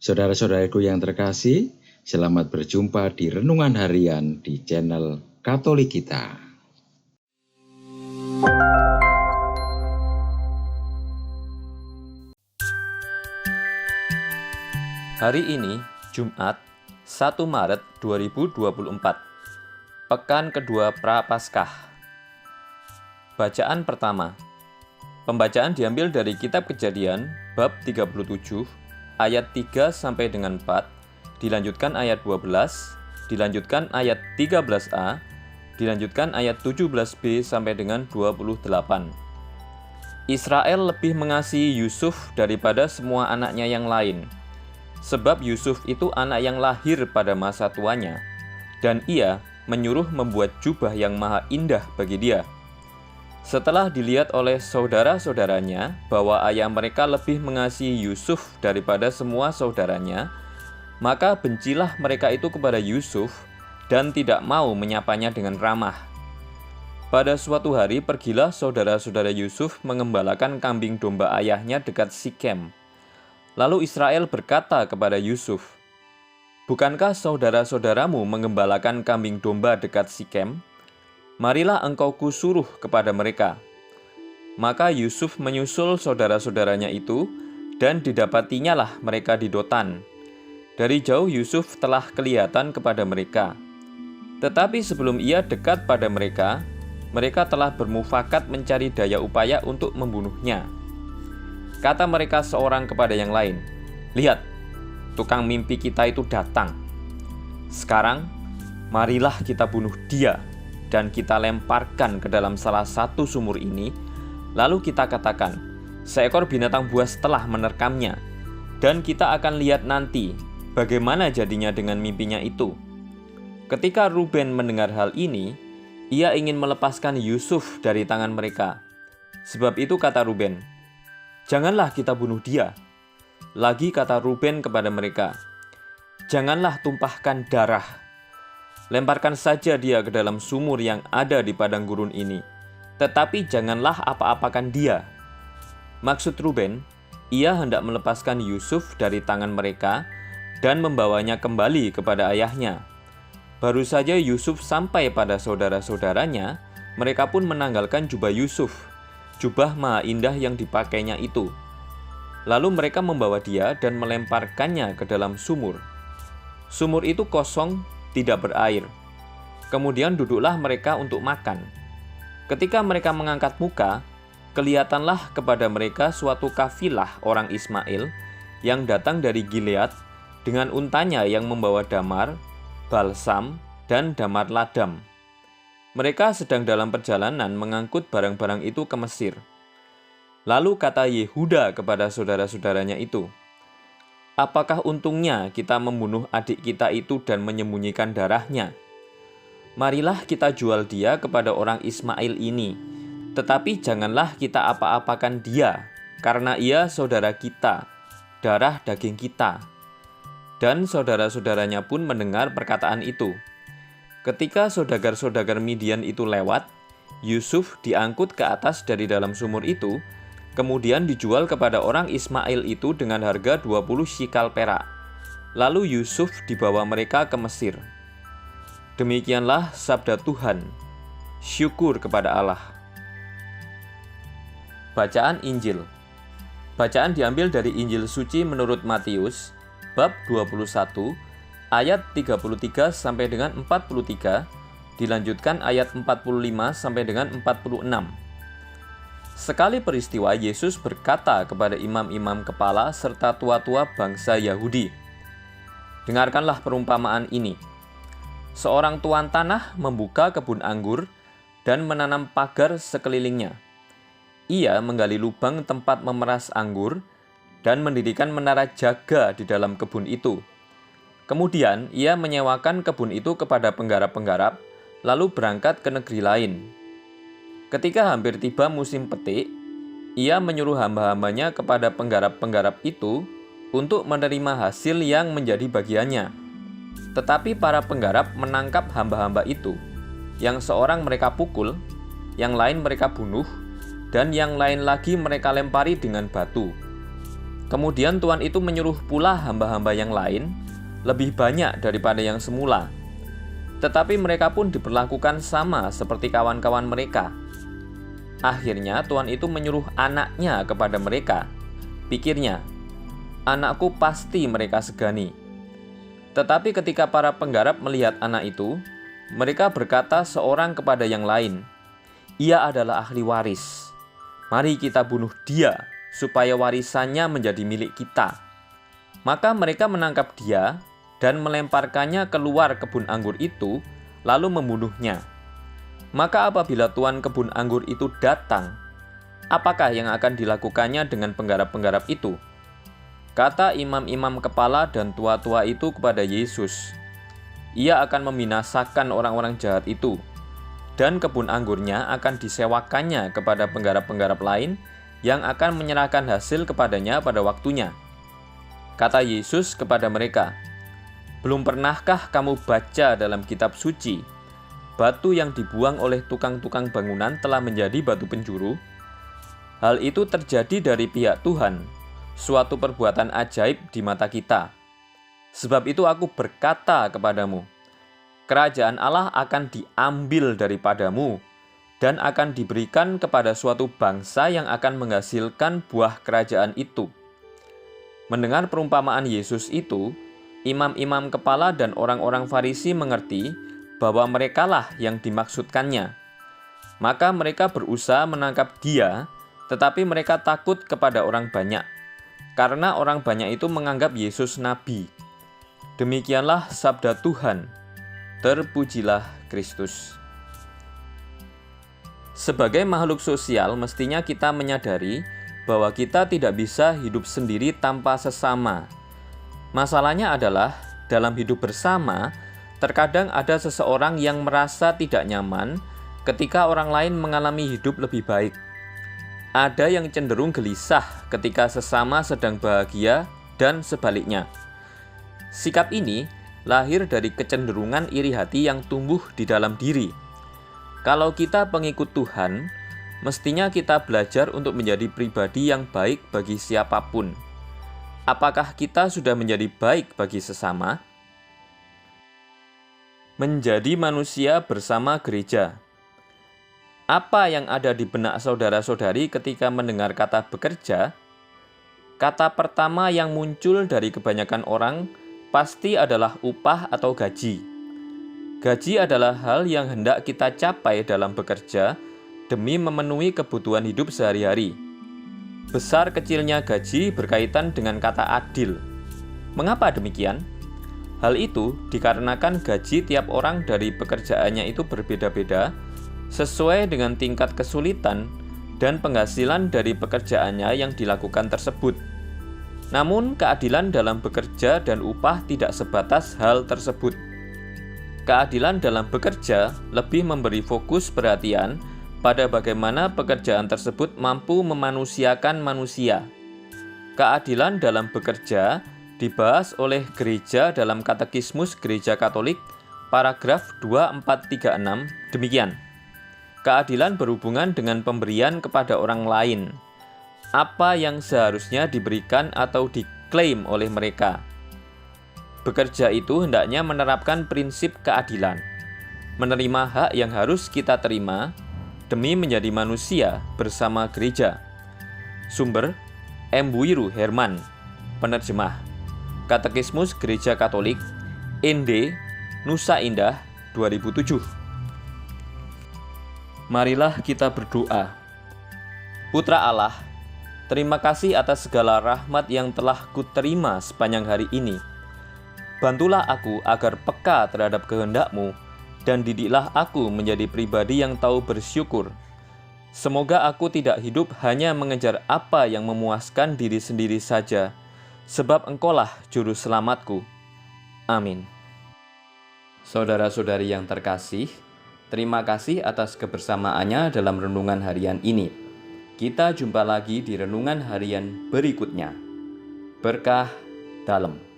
Saudara-saudaraku yang terkasih, selamat berjumpa di Renungan Harian di channel Katolik kita. Hari ini, Jumat, 1 Maret 2024, Pekan kedua Prapaskah. Bacaan pertama. Pembacaan diambil dari Kitab Kejadian, bab 37, ayat 3 sampai dengan 4, dilanjutkan ayat 12, dilanjutkan ayat 13a, dilanjutkan ayat 17b sampai dengan 28. Israel lebih mengasihi Yusuf daripada semua anaknya yang lain, sebab Yusuf itu anak yang lahir pada masa tuanya, dan ia menyuruh membuat jubah yang maha indah bagi dia. Setelah dilihat oleh saudara-saudaranya bahwa ayah mereka lebih mengasihi Yusuf daripada semua saudaranya, maka bencilah mereka itu kepada Yusuf dan tidak mau menyapanya dengan ramah. Pada suatu hari pergilah saudara-saudara Yusuf mengembalakan kambing domba ayahnya dekat Sikem. Lalu Israel berkata kepada Yusuf, "Bukankah saudara-saudaramu mengembalakan kambing domba dekat Sikem? Marilah engkau kusuruh kepada mereka." Maka Yusuf menyusul saudara-saudaranya itu, dan didapatinya lah mereka di Dotan. Dari jauh Yusuf telah kelihatan kepada mereka. Tetapi sebelum ia dekat pada mereka, mereka telah bermufakat mencari daya upaya untuk membunuhnya. Kata mereka seorang kepada yang lain, "Lihat, tukang mimpi kita itu datang. Sekarang, marilah kita bunuh dia dan kita lemparkan ke dalam salah satu sumur ini, lalu kita katakan, seekor binatang buas telah menerkamnya, dan kita akan lihat nanti bagaimana jadinya dengan mimpinya itu." Ketika Ruben mendengar hal ini, ia ingin melepaskan Yusuf dari tangan mereka. Sebab itu kata Ruben, "Janganlah kita bunuh dia." Lagi kata Ruben kepada mereka, "Janganlah tumpahkan darah. Lemparkan saja dia ke dalam sumur yang ada di padang gurun ini, tetapi janganlah apa-apakan dia." Maksud Ruben, ia hendak melepaskan Yusuf dari tangan mereka dan membawanya kembali kepada ayahnya. Baru saja Yusuf sampai pada saudara-saudaranya, mereka pun menanggalkan jubah Yusuf, jubah maha indah yang dipakainya itu. Lalu mereka membawa dia dan melemparkannya ke dalam sumur. Sumur itu kosong, tidak berair. Kemudian duduklah mereka untuk makan. Ketika mereka mengangkat muka, kelihatanlah kepada mereka suatu kafilah orang Ismail yang datang dari Gilead dengan untanya yang membawa damar, balsam, dan damar ladam. Mereka sedang dalam perjalanan mengangkut barang-barang itu ke Mesir. Lalu kata Yehuda kepada saudara-saudaranya itu, "Apakah untungnya kita membunuh adik kita itu dan menyembunyikan darahnya? Marilah kita jual dia kepada orang Ismail ini, tetapi janganlah kita apa-apakan dia, karena ia saudara kita, darah daging kita." Dan saudara-saudaranya pun mendengar perkataan itu. Ketika saudagar-saudagar Midian itu lewat, Yusuf diangkut ke atas dari dalam sumur itu, kemudian dijual kepada orang Ismail itu dengan harga 20 shikal perak. Lalu Yusuf dibawa mereka ke Mesir. Demikianlah sabda Tuhan. Syukur kepada Allah. Bacaan Injil. Bacaan diambil dari Injil suci menurut Matius, bab 21, ayat 33 sampai dengan 43, dilanjutkan ayat 45 sampai dengan 46. Sekali peristiwa, Yesus berkata kepada imam-imam kepala serta tua-tua bangsa Yahudi, "Dengarkanlah perumpamaan ini. Seorang tuan tanah membuka kebun anggur dan menanam pagar sekelilingnya. Ia menggali lubang tempat memeras anggur dan mendirikan menara jaga di dalam kebun itu. Kemudian ia menyewakan kebun itu kepada penggarap-penggarap, lalu berangkat ke negeri lain. Ketika hampir tiba musim petik, ia menyuruh hamba-hambanya kepada penggarap-penggarap itu untuk menerima hasil yang menjadi bagiannya. Tetapi para penggarap menangkap hamba-hamba itu, yang seorang mereka pukul, yang lain mereka bunuh, dan yang lain lagi mereka lempari dengan batu. Kemudian Tuhan itu menyuruh pula hamba-hamba yang lain lebih banyak daripada yang semula. Tetapi mereka pun diperlakukan sama seperti kawan-kawan mereka. Akhirnya Tuhan itu menyuruh anaknya kepada mereka. Pikirnya, anakku pasti mereka segani. Tetapi ketika para penggarap melihat anak itu, mereka berkata seorang kepada yang lain, "Ia adalah ahli waris. Mari kita bunuh dia, supaya warisannya menjadi milik kita." Maka mereka menangkap dia dan melemparkannya keluar kebun anggur itu, lalu membunuhnya. Maka apabila tuan kebun anggur itu datang, apakah yang akan dilakukannya dengan penggarap-penggarap itu? Kata imam-imam kepala dan tua-tua itu kepada Yesus, "Ia akan membinasakan orang-orang jahat itu, dan kebun anggurnya akan disewakannya kepada penggarap-penggarap lain yang akan menyerahkan hasil kepadanya pada waktunya." Kata Yesus kepada mereka, "Belum pernahkah kamu baca dalam kitab suci, batu yang dibuang oleh tukang-tukang bangunan telah menjadi batu penjuru? Hal itu terjadi dari pihak Tuhan, suatu perbuatan ajaib di mata kita. Sebab itu aku berkata kepadamu, kerajaan Allah akan diambil daripadamu dan akan diberikan kepada suatu bangsa yang akan menghasilkan buah kerajaan itu." Mendengar perumpamaan Yesus itu, imam-imam kepala dan orang-orang Farisi mengerti bahwa merekalah yang dimaksudkannya. Maka mereka berusaha menangkap dia, tetapi mereka takut kepada orang banyak, karena orang banyak itu menganggap Yesus nabi. Demikianlah sabda Tuhan. Terpujilah Kristus. Sebagai makhluk sosial, mestinya kita menyadari bahwa kita tidak bisa hidup sendiri tanpa sesama. Masalahnya adalah, dalam hidup bersama, terkadang ada seseorang yang merasa tidak nyaman ketika orang lain mengalami hidup lebih baik. Ada yang cenderung gelisah ketika sesama sedang bahagia dan sebaliknya. Sikap ini lahir dari kecenderungan iri hati yang tumbuh di dalam diri. Kalau kita pengikut Tuhan, mestinya kita belajar untuk menjadi pribadi yang baik bagi siapapun. Apakah kita sudah menjadi baik bagi sesama? Menjadi manusia bersama gereja. Apa yang ada di benak saudara-saudari ketika mendengar kata bekerja? Kata pertama yang muncul dari kebanyakan orang pasti adalah upah atau gaji. Gaji adalah hal yang hendak kita capai dalam bekerja demi memenuhi kebutuhan hidup sehari-hari. Besar kecilnya gaji berkaitan dengan kata adil. Mengapa demikian? Hal itu dikarenakan gaji tiap orang dari pekerjaannya itu berbeda-beda, sesuai dengan tingkat kesulitan dan penghasilan dari pekerjaannya yang dilakukan tersebut. Namun, keadilan dalam bekerja dan upah tidak sebatas hal tersebut. Keadilan dalam bekerja lebih memberi fokus perhatian pada bagaimana pekerjaan tersebut mampu memanusiakan manusia. Keadilan dalam bekerja dibahas oleh gereja dalam Katekismus Gereja Katolik, paragraf 2436, demikian. Keadilan berhubungan dengan pemberian kepada orang lain, apa yang seharusnya diberikan atau diklaim oleh mereka. Bekerja itu hendaknya menerapkan prinsip keadilan, menerima hak yang harus kita terima demi menjadi manusia bersama gereja. Sumber: M. Wiru Herman, penerjemah, Katekismus Gereja Katolik, ND, Nusa Indah, 2007. Marilah kita berdoa. Putra Allah, terima kasih atas segala rahmat yang telah kuterima sepanjang hari ini. Bantulah aku agar peka terhadap kehendak-Mu, dan didiklah aku menjadi pribadi yang tahu bersyukur. Semoga aku tidak hidup hanya mengejar apa yang memuaskan diri sendiri saja, sebab Engkaulah juru selamatku. Amin. Saudara-saudari yang terkasih, terima kasih atas kebersamaannya dalam renungan harian ini. Kita jumpa lagi di renungan harian berikutnya. Berkah dalam.